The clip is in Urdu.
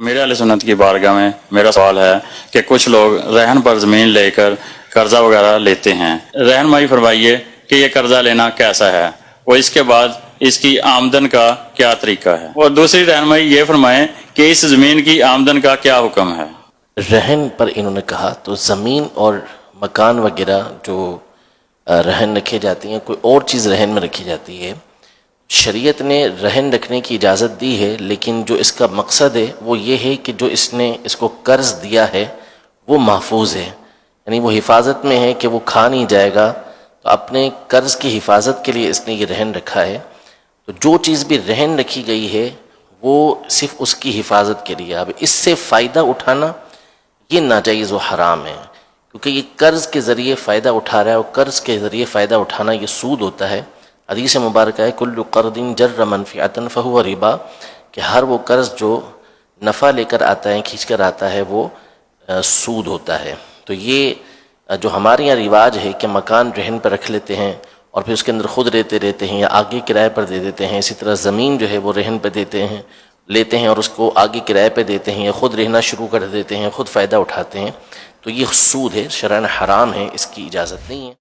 میرے اہل سنت کی بارگاہ میں میرا سوال ہے کہ کچھ لوگ رہن پر زمین لے کر قرضہ وغیرہ لیتے ہیں، رہنمائی فرمائیے کہ یہ قرضہ لینا کیسا ہے اور اس کے بعد اس کی آمدن کا کیا طریقہ ہے، اور دوسری رہنمائی یہ فرمائیں کہ اس زمین کی آمدن کا کیا حکم ہے۔ رہن پر انہوں نے کہا تو زمین اور مکان وغیرہ جو رہن رکھے جاتی ہیں، کوئی اور چیز رہن میں رکھی جاتی ہے، شریعت نے رہن رکھنے کی اجازت دی ہے، لیکن جو اس کا مقصد ہے وہ یہ ہے کہ جو اس نے اس کو قرض دیا ہے وہ محفوظ ہے، یعنی وہ حفاظت میں ہے کہ وہ کھا نہیں جائے گا، تو اپنے قرض کی حفاظت کے لیے اس نے یہ رہن رکھا ہے۔ تو جو چیز بھی رہن رکھی گئی ہے وہ صرف اس کی حفاظت کے لیے، اب اس سے فائدہ اٹھانا یہ ناجائز و حرام ہے، کیونکہ یہ قرض کے ذریعے فائدہ اٹھا رہا ہے، اور قرض کے ذریعے فائدہ اٹھانا یہ سود ہوتا ہے۔ حدیث مبارکہ ہے کل قرض جر منفعۃ فہو ربا، کہ ہر وہ قرض جو نفع لے کر آتا ہے، کھینچ کر آتا ہے، وہ سود ہوتا ہے۔ تو یہ جو ہمارے یہاں رواج ہے کہ مکان رہن پر رکھ لیتے ہیں اور پھر اس کے اندر خود رہتے ہیں یا آگے کرائے پر دے دیتے ہیں، اسی طرح زمین جو ہے وہ رہن پہ لیتے ہیں اور اس کو آگے کرائے پہ دیتے ہیں یا خود رہنا شروع کر دیتے ہیں، خود فائدہ اٹھاتے ہیں، تو یہ سود ہے، شرعاً حرام ہے، اس کی اجازت نہیں ہے۔